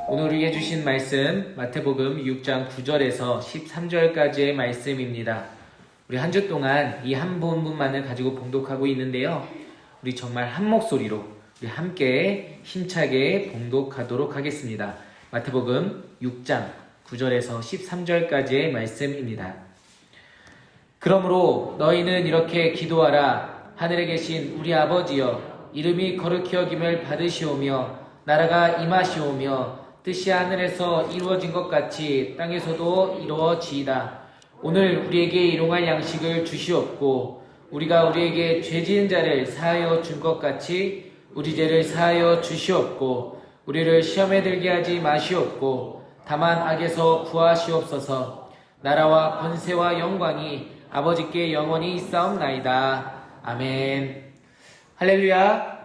오늘 우리에게 주신 말씀 마태복음 6장 9절에서 13절까지의 말씀입니다. 우리 한 주 동안 이 한 본문만을 가지고 봉독하고 있는데요. 우리 정말 한 목소리로 우리 함께 힘차게 봉독하도록 하겠습니다. 마태복음 6장 9절에서 13절까지의 말씀입니다. 그러므로 너희는 이렇게 기도하라. 하늘에 계신 우리 아버지여, 이름이 거룩히 여김을 받으시오며 나라가 임하시오며 뜻이 하늘에서 이루어진 것 같이 땅에서도 이루어지이다. 오늘 우리에게 일용할 양식을 주시옵고 우리가 우리에게 죄 지은 자를 사하여 준 것 같이 우리 죄를 사하여 주시옵고 우리를 시험에 들게 하지 마시옵고 다만 악에서 구하시옵소서. 나라와 권세와 영광이 아버지께 영원히 있사옵나이다. 아멘. 할렐루야.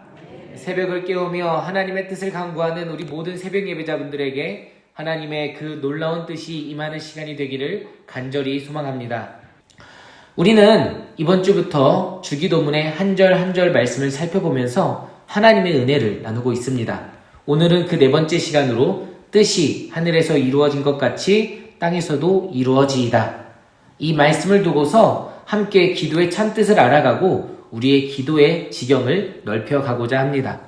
새벽을 깨우며 하나님의 뜻을 간구하는 우리 모든 새벽 예배자분들에게 하나님의 그 놀라운 뜻이 임하는 시간이 되기를 간절히 소망합니다. 우리는 이번 주부터 주기도문의 한 절 한 절 말씀을 살펴보면서 하나님의 은혜를 나누고 있습니다. 오늘은 그 네 번째 시간으로 뜻이 하늘에서 이루어진 것 같이 땅에서도 이루어지이다. 이 말씀을 두고서 함께 기도의 참뜻을 알아가고 우리의 기도의 지경을 넓혀가고자 합니다.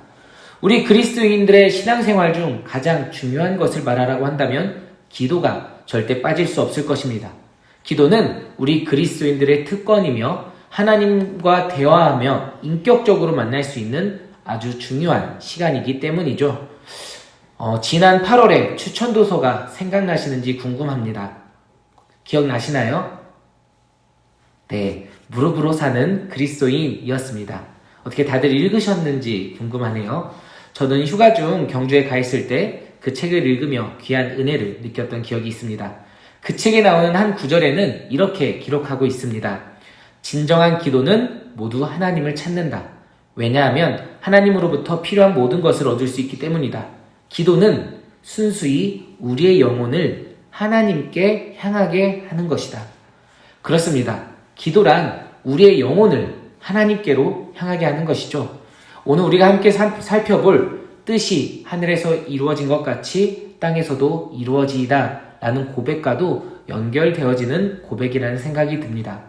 우리 그리스도인들의 신앙생활 중 가장 중요한 것을 말하라고 한다면 기도가 절대 빠질 수 없을 것입니다. 기도는 우리 그리스도인들의 특권이며 하나님과 대화하며 인격적으로 만날 수 있는 아주 중요한 시간이기 때문이죠. 지난 8월에 추천도서가 생각나시는지 궁금합니다. 기억나시나요? 네, 무릎으로 사는 그리스도인이었습니다. 어떻게 다들 읽으셨는지 궁금하네요. 저는 휴가 중 경주에 가 있을 때 그 책을 읽으며 귀한 은혜를 느꼈던 기억이 있습니다. 그 책에 나오는 한 구절에는 이렇게 기록하고 있습니다. 진정한 기도는 모두 하나님을 찾는다. 왜냐하면 하나님으로부터 필요한 모든 것을 얻을 수 있기 때문이다. 기도는 순수히 우리의 영혼을 하나님께 향하게 하는 것이다. 그렇습니다. 기도란 우리의 영혼을 하나님께로 향하게 하는 것이죠. 오늘 우리가 함께 살펴볼 뜻이 하늘에서 이루어진 것 같이 땅에서도 이루어지이다 라는 고백과도 연결되어지는 고백이라는 생각이 듭니다.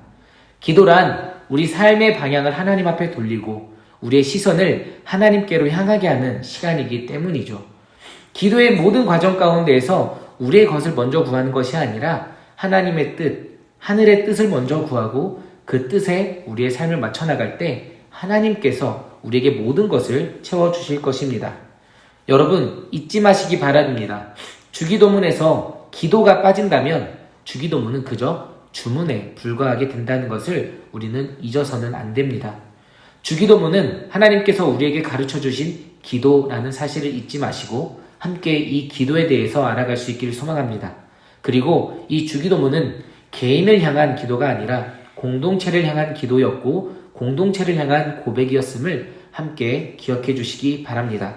기도란 우리 삶의 방향을 하나님 앞에 돌리고 우리의 시선을 하나님께로 향하게 하는 시간이기 때문이죠. 기도의 모든 과정 가운데에서 우리의 것을 먼저 구하는 것이 아니라 하나님의 뜻, 하늘의 뜻을 먼저 구하고 그 뜻에 우리의 삶을 맞춰 나갈 때 하나님께서 우리에게 모든 것을 채워주실 것입니다. 여러분 잊지 마시기 바랍니다. 주기도문에서 기도가 빠진다면 주기도문은 그저 주문에 불과하게 된다는 것을 우리는 잊어서는 안 됩니다. 주기도문은 하나님께서 우리에게 가르쳐 주신 기도라는 사실을 잊지 마시고 함께 이 기도에 대해서 알아갈 수 있기를 소망합니다. 그리고 이 주기도문은 개인을 향한 기도가 아니라 공동체를 향한 기도였고 공동체를 향한 고백이었음을 함께 기억해 주시기 바랍니다.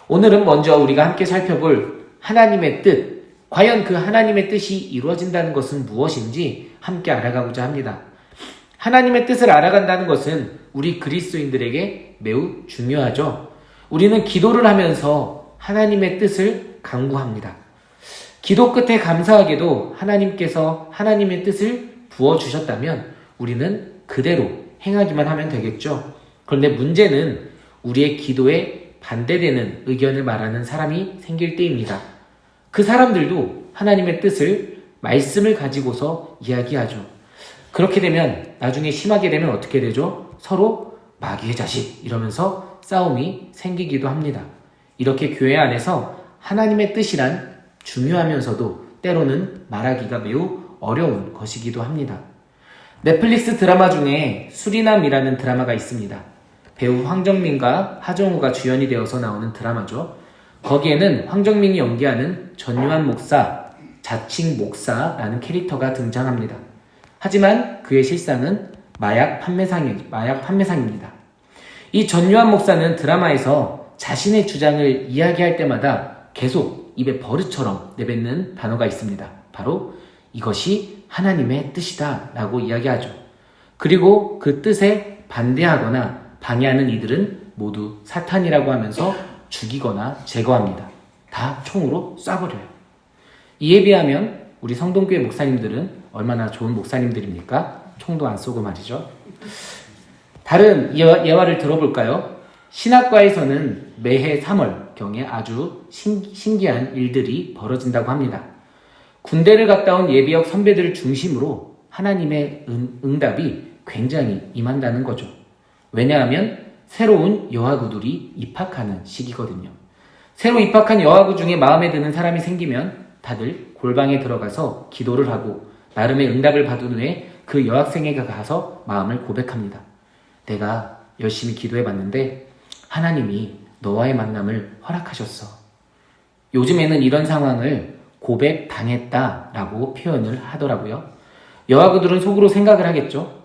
오늘은 먼저 우리가 함께 살펴볼 하나님의 뜻, 과연 그 하나님의 뜻이 이루어진다는 것은 무엇인지 함께 알아가고자 합니다. 하나님의 뜻을 알아간다는 것은 우리 그리스도인들에게 매우 중요하죠. 우리는 기도를 하면서 하나님의 뜻을 간구합니다. 기도 끝에 감사하게도 하나님께서 하나님의 뜻을 부어주셨다면 우리는 그대로 행하기만 하면 되겠죠. 그런데 문제는 우리의 기도에 반대되는 의견을 말하는 사람이 생길 때입니다. 그 사람들도 하나님의 뜻을 말씀을 가지고서 이야기하죠. 그렇게 되면 나중에 심하게 되면 어떻게 되죠? 서로 마귀의 자식 이러면서 싸움이 생기기도 합니다. 이렇게 교회 안에서 하나님의 뜻이란 중요하면서도 때로는 말하기가 매우 어려운 것이기도 합니다. 넷플릭스 드라마 중에 수리남이라는 드라마가 있습니다. 배우 황정민과 하정우가 주연이 되어서 나오는 드라마죠. 거기에는 황정민이 연기하는 전유한 목사, 자칭 목사라는 캐릭터가 등장합니다. 하지만 그의 실상은 마약 판매상입니다. 이 전유한 목사는 드라마에서 자신의 주장을 이야기할 때마다 계속 입에 버릇처럼 내뱉는 단어가 있습니다. 바로 이것이 하나님의 뜻이다 라고 이야기하죠. 그리고 그 뜻에 반대하거나 방해하는 이들은 모두 사탄이라고 하면서 죽이거나 제거합니다. 다 총으로 쏴버려요. 이에 비하면 우리 성동교회 목사님들은 얼마나 좋은 목사님들입니까? 총도 안 쏘고 말이죠. 다른 예화를 들어볼까요? 신학과에서는 매해 3월경에 아주 신기한 일들이 벌어진다고 합니다. 군대를 갔다 온 예비역 선배들을 중심으로 하나님의 응답이 굉장히 임한다는 거죠. 왜냐하면 새로운 여하구들이 입학하는 시기거든요. 새로 입학한 여하구 중에 마음에 드는 사람이 생기면 다들 골방에 들어가서 기도를 하고 나름의 응답을 받은 후에 그 여학생에게 가서 마음을 고백합니다. 내가 열심히 기도해봤는데 하나님이 너와의 만남을 허락하셨어. 요즘에는 이런 상황을 고백당했다라고 표현을 하더라고요. 여하구들은 속으로 생각을 하겠죠.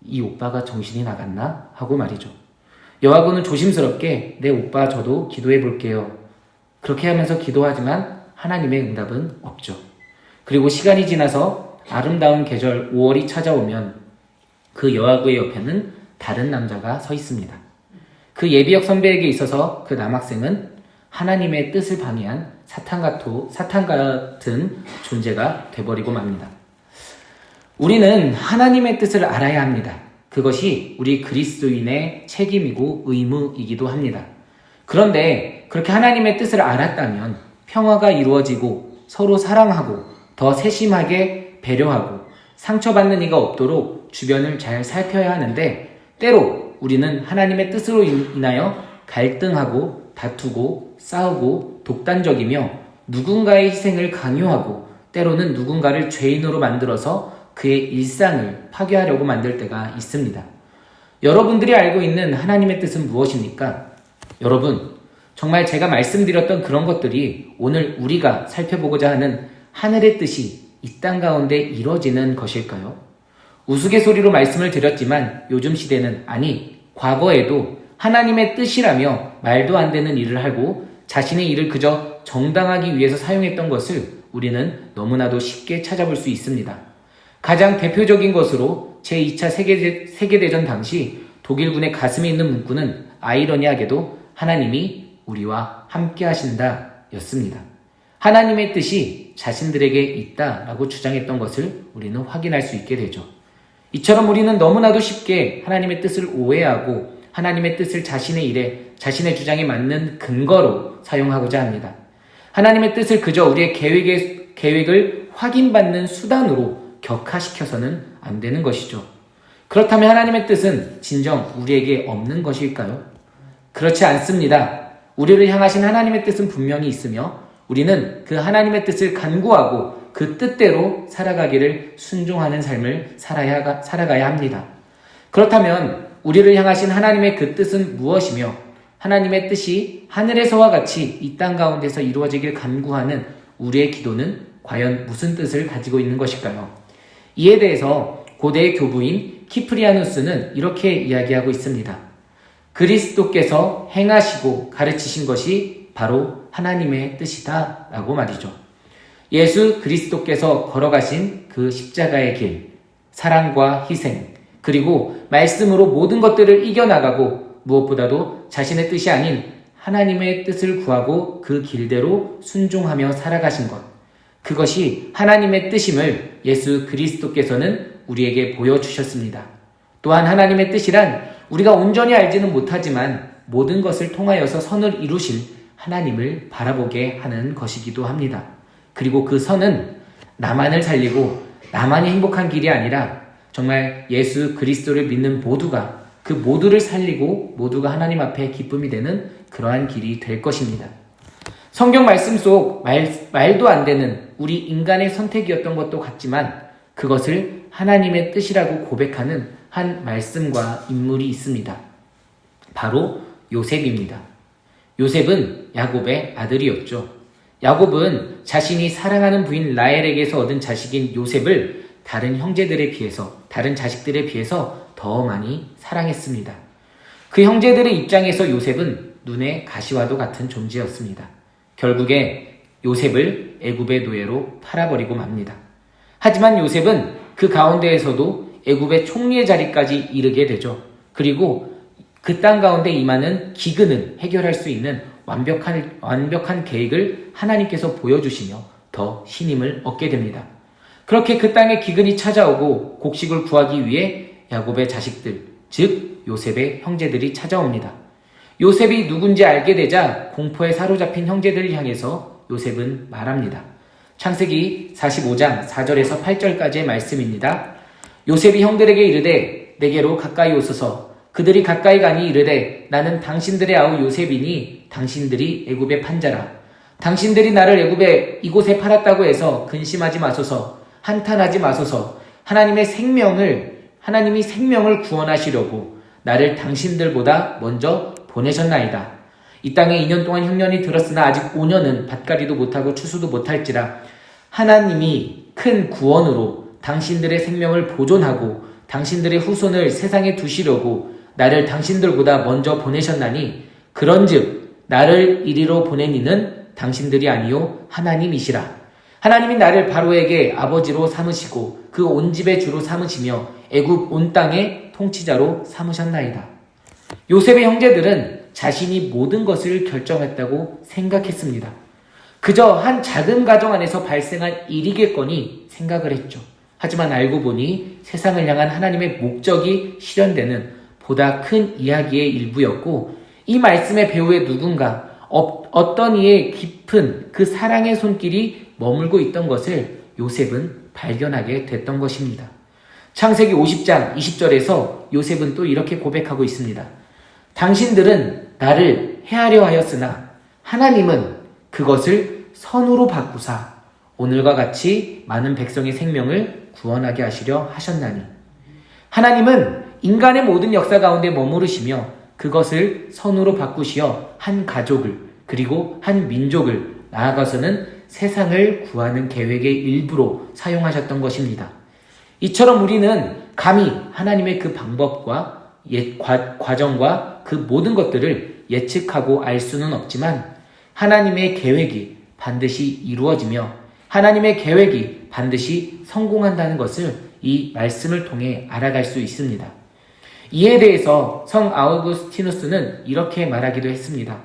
이 오빠가 정신이 나갔나? 하고 말이죠. 여하구는 조심스럽게 내 오빠 저도 기도해 볼게요. 그렇게 하면서 기도하지만 하나님의 응답은 없죠. 그리고 시간이 지나서 아름다운 계절 5월이 찾아오면 그 여하구의 옆에는 다른 남자가 서 있습니다. 그 예비역 선배에게 있어서 그 남학생은 하나님의 뜻을 방해한 사탄 같은 존재가 돼버리고 맙니다. 우리는 하나님의 뜻을 알아야 합니다. 그것이 우리 그리스도인의 책임이고 의무이기도 합니다. 그런데 그렇게 하나님의 뜻을 알았다면 평화가 이루어지고 서로 사랑하고 더 세심하게 배려하고 상처받는 이가 없도록 주변을 잘 살펴야 하는데 때로 우리는 하나님의 뜻으로 인하여 갈등하고 다투고 싸우고 독단적이며 누군가의 희생을 강요하고 때로는 누군가를 죄인으로 만들어서 그의 일상을 파괴하려고 만들 때가 있습니다. 여러분들이 알고 있는 하나님의 뜻은 무엇입니까? 여러분, 정말 제가 말씀드렸던 그런 것들이 오늘 우리가 살펴보고자 하는 하늘의 뜻이 이 땅 가운데 이루어지는 것일까요? 우스갯소리로 말씀을 드렸지만 요즘 시대는 아니, 과거에도 하나님의 뜻이라며 말도 안 되는 일을 하고 자신의 일을 그저 정당하기 위해서 사용했던 것을 우리는 너무나도 쉽게 찾아볼 수 있습니다. 가장 대표적인 것으로 제2차 세계대전 당시 독일군의 가슴에 있는 문구는 아이러니하게도 하나님이 우리와 함께 하신다 였습니다. 하나님의 뜻이 자신들에게 있다라고 주장했던 것을 우리는 확인할 수 있게 되죠. 이처럼 우리는 너무나도 쉽게 하나님의 뜻을 오해하고 하나님의 뜻을 자신의 일에, 자신의 주장에 맞는 근거로 사용하고자 합니다. 하나님의 뜻을 그저 우리의 계획을 확인받는 수단으로 격화시켜서는 안 되는 것이죠. 그렇다면 하나님의 뜻은 진정 우리에게 없는 것일까요? 그렇지 않습니다. 우리를 향하신 하나님의 뜻은 분명히 있으며 우리는 그 하나님의 뜻을 간구하고 그 뜻대로 살아가기를 순종하는 삶을 살아가야 합니다. 그렇다면 우리를 향하신 하나님의 그 뜻은 무엇이며 하나님의 뜻이 하늘에서와 같이 이 땅 가운데서 이루어지길 간구하는 우리의 기도는 과연 무슨 뜻을 가지고 있는 것일까요? 이에 대해서 고대의 교부인 키프리아누스는 이렇게 이야기하고 있습니다. 그리스도께서 행하시고 가르치신 것이 바로 하나님의 뜻이다 라고 말이죠. 예수 그리스도께서 걸어가신 그 십자가의 길, 사랑과 희생, 그리고 말씀으로 모든 것들을 이겨나가고 무엇보다도 자신의 뜻이 아닌 하나님의 뜻을 구하고 그 길대로 순종하며 살아가신 것, 그것이 하나님의 뜻임을 예수 그리스도께서는 우리에게 보여주셨습니다. 또한 하나님의 뜻이란 우리가 온전히 알지는 못하지만 모든 것을 통하여서 선을 이루실 하나님을 바라보게 하는 것이기도 합니다. 그리고 그 선은 나만을 살리고 나만이 행복한 길이 아니라 정말 예수 그리스도를 믿는 모두가 그 모두를 살리고 모두가 하나님 앞에 기쁨이 되는 그러한 길이 될 것입니다. 성경 말씀 속 말도 안 되는 우리 인간의 선택이었던 것도 같지만 그것을 하나님의 뜻이라고 고백하는 한 말씀과 인물이 있습니다. 바로 요셉입니다. 요셉은 야곱의 아들이었죠. 야곱은 자신이 사랑하는 부인 라헬에게서 얻은 자식인 요셉을 다른 형제들에 비해서, 다른 자식들에 비해서 더 많이 사랑했습니다. 그 형제들의 입장에서 요셉은 눈의 가시와도 같은 존재였습니다. 결국에 요셉을 애굽의 노예로 팔아버리고 맙니다. 하지만 요셉은 그 가운데에서도 애굽의 총리의 자리까지 이르게 되죠. 그리고 그 땅 가운데 임하는 기근을 해결할 수 있는 완벽한 계획을 하나님께서 보여주시며 더 신임을 얻게 됩니다. 그렇게 그 땅에 기근이 찾아오고 곡식을 구하기 위해 야곱의 자식들, 즉 요셉의 형제들이 찾아옵니다. 요셉이 누군지 알게 되자 공포에 사로잡힌 형제들을 향해서 요셉은 말합니다. 창세기 45장 4절에서 8절까지의 말씀입니다. 요셉이 형들에게 이르되 내게로 가까이 오소서. 그들이 가까이 가니 이르되 나는 당신들의 아우 요셉이니 당신들이 애굽의 판자라. 당신들이 나를 애굽에 이곳에 팔았다고 해서 근심하지 마소서. 한탄하지 마소서. 하나님이 생명을 구원하시려고 나를 당신들보다 먼저 보내셨나이다. 이 땅에 2년 동안 흉년이 들었으나 아직 5년은 밭갈이도 못하고 추수도 못할지라. 하나님이 큰 구원으로 당신들의 생명을 보존하고 당신들의 후손을 세상에 두시려고 나를 당신들보다 먼저 보내셨나니 그런즉 나를 이리로 보낸 이는 당신들이 아니요 하나님이시라. 하나님이 나를 바로에게 아버지로 삼으시고 그 온 집의 주로 삼으시며 애굽 온 땅의 통치자로 삼으셨나이다. 요셉의 형제들은 자신이 모든 것을 결정했다고 생각했습니다. 그저 한 작은 가정 안에서 발생한 일이겠거니 생각을 했죠. 하지만 알고 보니 세상을 향한 하나님의 목적이 실현되는 보다 큰 이야기의 일부였고, 이 말씀의 배후에 누군가 어떤 이의 깊은 그 사랑의 손길이 머물고 있던 것을 요셉은 발견하게 됐던 것입니다. 창세기 50장 20절에서 요셉은 또 이렇게 고백하고 있습니다. 당신들은 나를 해하려 하였으나 하나님은 그것을 선으로 바꾸사 오늘과 같이 많은 백성의 생명을 구원하게 하시려 하셨나니. 하나님은 인간의 모든 역사 가운데 머무르시며 그것을 선으로 바꾸시어 한 가족을 그리고 한 민족을 나아가서는 세상을 구하는 계획의 일부로 사용하셨던 것입니다. 이처럼 우리는 감히 하나님의 그 방법과 과정과 그 모든 것들을 예측하고 알 수는 없지만 하나님의 계획이 반드시 이루어지며 하나님의 계획이 반드시 성공한다는 것을 이 말씀을 통해 알아갈 수 있습니다. 이에 대해서 성 아우구스티누스는 이렇게 말하기도 했습니다.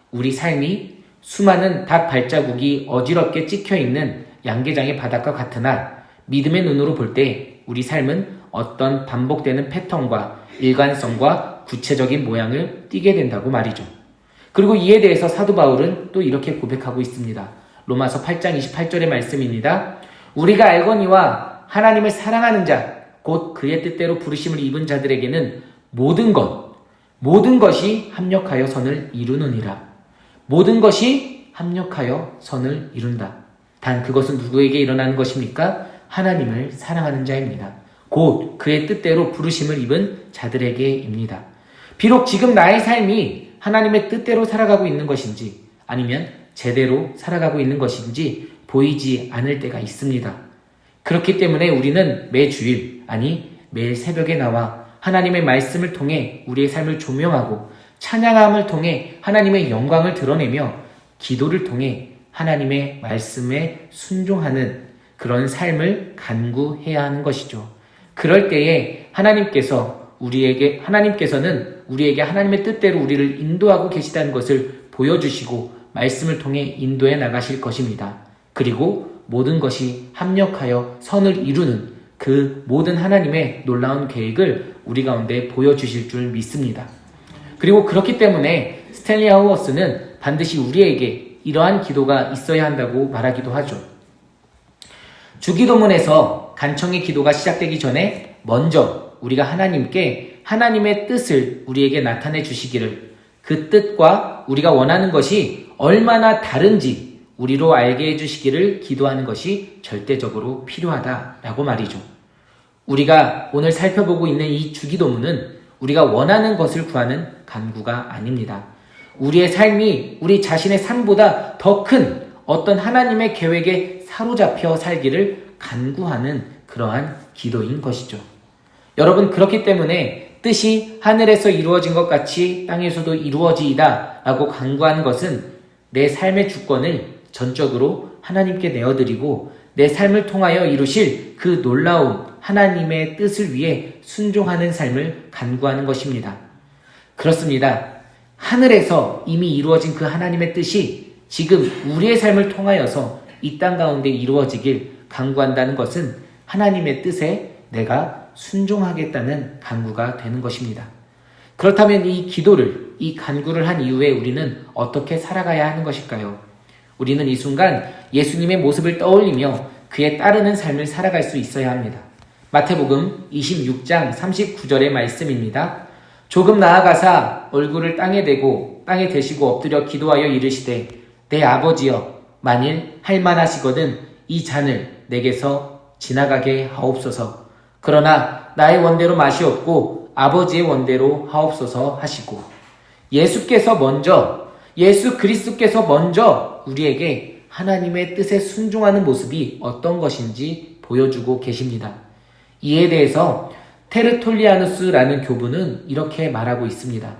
우리 삶이 수많은 닭 발자국이 어지럽게 찍혀있는 양계장의 바닥과 같으나 믿음의 눈으로 볼 때 우리 삶은 어떤 반복되는 패턴과 일관성과 구체적인 모양을 띠게 된다고 말이죠. 그리고 이에 대해서 사도 바울은 또 이렇게 고백하고 있습니다. 로마서 8장 28절의 말씀입니다. 우리가 알거니와 하나님을 사랑하는 자 곧 그의 뜻대로 부르심을 입은 자들에게는 모든 것이 합력하여 선을 이루느니라. 모든 것이 합력하여 선을 이룬다. 단 그것은 누구에게 일어나는 것입니까? 하나님을 사랑하는 자입니다. 곧 그의 뜻대로 부르심을 입은 자들에게입니다. 비록 지금 나의 삶이 하나님의 뜻대로 살아가고 있는 것인지 아니면 제대로 살아가고 있는 것인지 보이지 않을 때가 있습니다. 그렇기 때문에 우리는 매주일, 매일 새벽에 나와 하나님의 말씀을 통해 우리의 삶을 조명하고 찬양함을 통해 하나님의 영광을 드러내며 기도를 통해 하나님의 말씀에 순종하는 그런 삶을 간구해야 하는 것이죠. 그럴 때에 하나님께서는 우리에게 하나님의 뜻대로 우리를 인도하고 계시다는 것을 보여주시고 말씀을 통해 인도해 나가실 것입니다. 그리고 모든 것이 합력하여 선을 이루는 그 모든 하나님의 놀라운 계획을 우리 가운데 보여주실 줄 믿습니다. 그리고 그렇기 때문에 스탠리 하우어스는 반드시 우리에게 이러한 기도가 있어야 한다고 말하기도 하죠. 주기도문에서 간청의 기도가 시작되기 전에 먼저 우리가 하나님께 하나님의 뜻을 우리에게 나타내 주시기를, 그 뜻과 우리가 원하는 것이 얼마나 다른지 우리로 알게 해주시기를 기도하는 것이 절대적으로 필요하다라고 말이죠. 우리가 오늘 살펴보고 있는 이 주기도문은 우리가 원하는 것을 구하는 간구가 아닙니다. 우리의 삶이 우리 자신의 삶보다 더 큰 어떤 하나님의 계획에 사로잡혀 살기를 간구하는 그러한 기도인 것이죠. 여러분, 그렇기 때문에 뜻이 하늘에서 이루어진 것 같이 땅에서도 이루어지이다 라고 간구하는 것은 내 삶의 주권을 전적으로 하나님께 내어드리고 내 삶을 통하여 이루실 그 놀라운 하나님의 뜻을 위해 순종하는 삶을 간구하는 것입니다. 그렇습니다. 하늘에서 이미 이루어진 그 하나님의 뜻이 지금 우리의 삶을 통하여서 이 땅 가운데 이루어지길 간구한다는 것은 하나님의 뜻에 내가 순종하겠다는 간구가 되는 것입니다. 그렇다면 이 기도를, 이 간구를 한 이후에 우리는 어떻게 살아가야 하는 것일까요? 우리는 이 순간 예수님의 모습을 떠올리며 그에 따르는 삶을 살아갈 수 있어야 합니다. 마태복음 26장 39절의 말씀입니다. 조금 나아가사 얼굴을 땅에 대고 땅에 대시고 엎드려 기도하여 이르시되 내 아버지여 만일 할만하시거든 이 잔을 내게서 지나가게 하옵소서. 그러나 나의 원대로 마시옵고 아버지의 원대로 하옵소서 하시고 예수 그리스도께서 먼저 우리에게 하나님의 뜻에 순종하는 모습이 어떤 것인지 보여주고 계십니다. 이에 대해서 테르톨리아누스라는 교부는 이렇게 말하고 있습니다.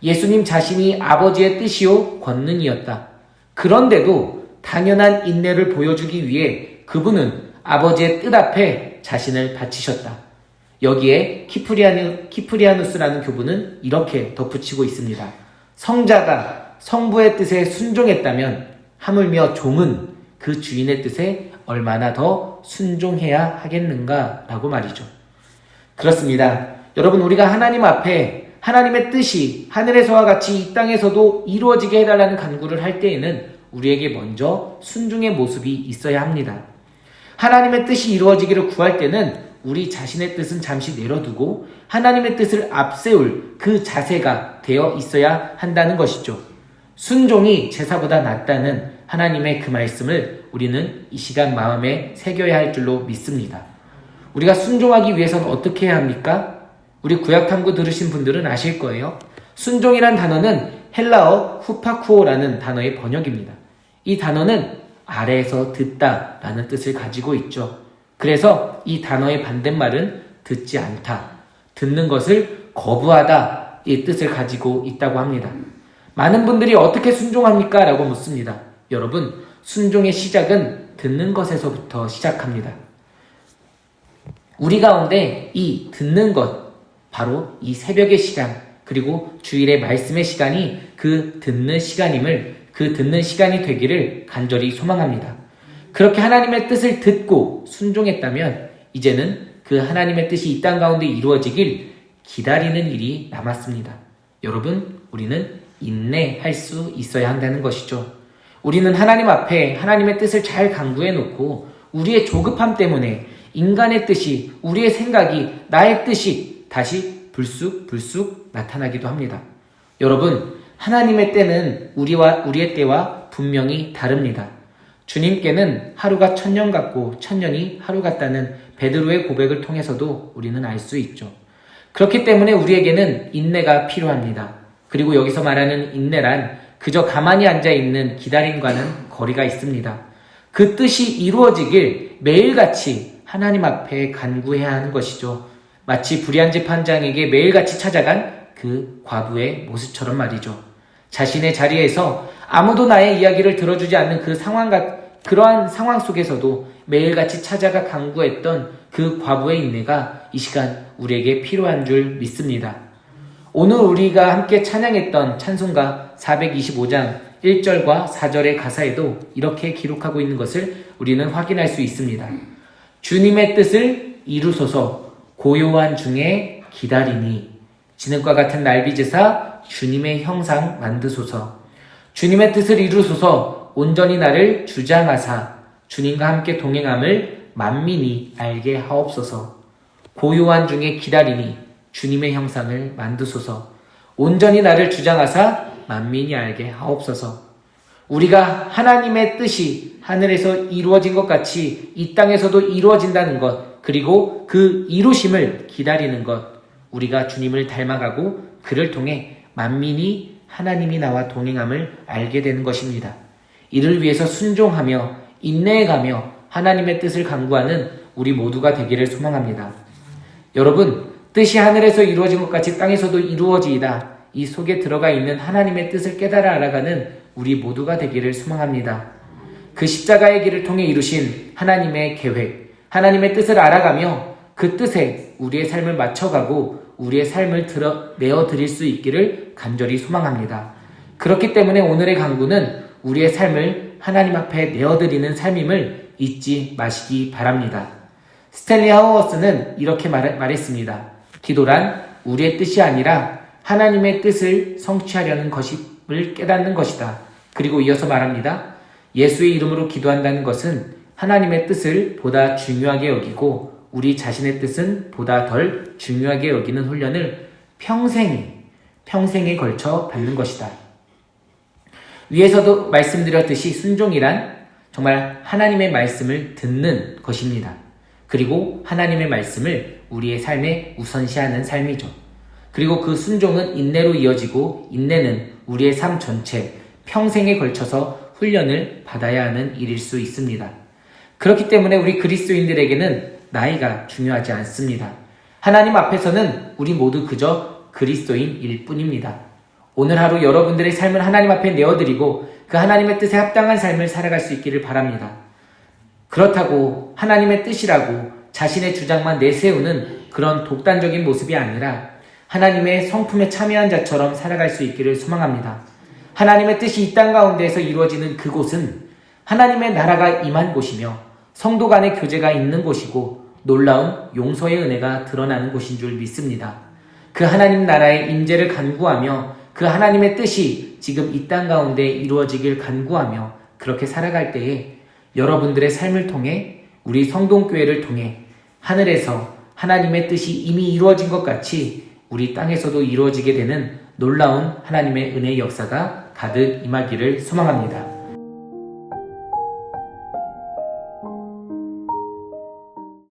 예수님 자신이 아버지의 뜻이요 권능이었다. 그런데도 당연한 인내를 보여주기 위해 그분은 아버지의 뜻 앞에 자신을 바치셨다. 여기에 키프리아누스라는 교부는 이렇게 덧붙이고 있습니다. 성자가 성부의 뜻에 순종했다면 하물며 종은 그 주인의 뜻에 얼마나 더 순종해야 하겠는가 라고 말이죠. 그렇습니다. 여러분, 우리가 하나님 앞에 하나님의 뜻이 하늘에서와 같이 이 땅에서도 이루어지게 해달라는 간구를 할 때에는 우리에게 먼저 순종의 모습이 있어야 합니다. 하나님의 뜻이 이루어지기를 구할 때는 우리 자신의 뜻은 잠시 내려두고 하나님의 뜻을 앞세울 그 자세가 되어 있어야 한다는 것이죠. 순종이 제사보다 낫다는 하나님의 그 말씀을 우리는 이 시간 마음에 새겨야 할 줄로 믿습니다. 우리가 순종하기 위해서는 어떻게 해야 합니까? 우리 구약탐구 들으신 분들은 아실 거예요. 순종이란 단어는 헬라어 후파쿠오라는 단어의 번역입니다. 이 단어는 아래에서 듣다 라는 뜻을 가지고 있죠. 그래서 이 단어의 반대말은 듣지 않다, 듣는 것을 거부하다 이 뜻을 가지고 있다고 합니다. 많은 분들이 어떻게 순종합니까? 라고 묻습니다. 여러분, 순종의 시작은 듣는 것에서부터 시작합니다. 우리 가운데 이 듣는 것, 바로 이 새벽의 시간, 그리고 주일의 말씀의 시간이 그 듣는 시간이 되기를 간절히 소망합니다. 그렇게 하나님의 뜻을 듣고 순종했다면 이제는 그 하나님의 뜻이 이 땅 가운데 이루어지길 기다리는 일이 남았습니다. 여러분, 우리는 인내할 수 있어야 한다는 것이죠. 우리는 하나님 앞에 하나님의 뜻을 잘 간구해 놓고 우리의 조급함 때문에 인간의 뜻이, 우리의 생각이, 나의 뜻이 다시 불쑥 나타나기도 합니다. 여러분, 하나님의 때는 우리의 때와 분명히 다릅니다. 주님께는 하루가 1000년 같고 1000년이 하루 같다는 베드로의 고백을 통해서도 우리는 알 수 있죠. 그렇기 때문에 우리에게는 인내가 필요합니다. 그리고 여기서 말하는 인내란 그저 가만히 앉아있는 기다림과는 거리가 있습니다. 그 뜻이 이루어지길 매일같이 하나님 앞에 간구해야 하는 것이죠. 마치 불의한 재판장에게 매일같이 찾아간 그 과부의 모습처럼 말이죠. 자신의 자리에서 아무도 나의 이야기를 들어주지 않는 그러한 상황 속에서도 매일같이 찾아가 간구했던 그 과부의 인내가 이 시간 우리에게 필요한 줄 믿습니다. 오늘 우리가 함께 찬양했던 찬송가 425장 1절과 4절의 가사에도 이렇게 기록하고 있는 것을 우리는 확인할 수 있습니다. 주님의 뜻을 이루소서 고요한 중에 기다리니 진흙과 같은 날비제사 주님의 형상 만드소서. 주님의 뜻을 이루소서 온전히 나를 주장하사 주님과 함께 동행함을 만민이 알게 하옵소서. 고요한 중에 기다리니 주님의 형상을 만드소서. 온전히 나를 주장하사 만민이 알게 하옵소서. 우리가 하나님의 뜻이 하늘에서 이루어진 것 같이 이 땅에서도 이루어진다는 것, 그리고 그 이루심을 기다리는 것, 우리가 주님을 닮아가고 그를 통해 만민이 하나님이 나와 동행함을 알게 되는 것입니다. 이를 위해서 순종하며 인내해가며 하나님의 뜻을 간구하는 우리 모두가 되기를 소망합니다. 여러분, 뜻이 하늘에서 이루어진 것 같이 땅에서도 이루어지이다. 이 속에 들어가 있는 하나님의 뜻을 깨달아 알아가는 우리 모두가 되기를 소망합니다. 그 십자가의 길을 통해 이루신 하나님의 계획, 하나님의 뜻을 알아가며 그 뜻에 우리의 삶을 맞춰가고 우리의 삶을 내어드릴 수 있기를 간절히 소망합니다. 그렇기 때문에 오늘의 강구는 우리의 삶을 하나님 앞에 내어드리는 삶임을 잊지 마시기 바랍니다. 스탠리 하우어스는 이렇게 말했습니다. 기도란 우리의 뜻이 아니라 하나님의 뜻을 성취하려는 것임을 깨닫는 것이다. 그리고 이어서 말합니다. 예수의 이름으로 기도한다는 것은 하나님의 뜻을 보다 중요하게 여기고 우리 자신의 뜻은 보다 덜 중요하게 여기는 훈련을 평생에 걸쳐 받는 것이다. 위에서도 말씀드렸듯이 순종이란 정말 하나님의 말씀을 듣는 것입니다. 그리고 하나님의 말씀을 우리의 삶에 우선시하는 삶이죠. 그리고 그 순종은 인내로 이어지고 인내는 우리의 삶 전체 평생에 걸쳐서 훈련을 받아야 하는 일일 수 있습니다. 그렇기 때문에 우리 그리스도인들에게는 나이가 중요하지 않습니다. 하나님 앞에서는 우리 모두 그저 그리스도인일 뿐입니다. 오늘 하루 여러분들의 삶을 하나님 앞에 내어드리고 그 하나님의 뜻에 합당한 삶을 살아갈 수 있기를 바랍니다. 그렇다고 하나님의 뜻이라고 자신의 주장만 내세우는 그런 독단적인 모습이 아니라 하나님의 성품에 참여한 자처럼 살아갈 수 있기를 소망합니다. 하나님의 뜻이 이 땅 가운데에서 이루어지는 그곳은 하나님의 나라가 임한 곳이며 성도 간의 교제가 있는 곳이고 놀라운 용서의 은혜가 드러나는 곳인 줄 믿습니다. 그 하나님 나라의 임재를 간구하며 그 하나님의 뜻이 지금 이 땅 가운데 이루어지길 간구하며 그렇게 살아갈 때에 여러분들의 삶을 통해 우리 성동교회를 통해 하늘에서 하나님의 뜻이 이미 이루어진 것 같이 우리 땅에서도 이루어지게 되는 놀라운 하나님의 은혜의 역사가 가득 임하기를 소망합니다.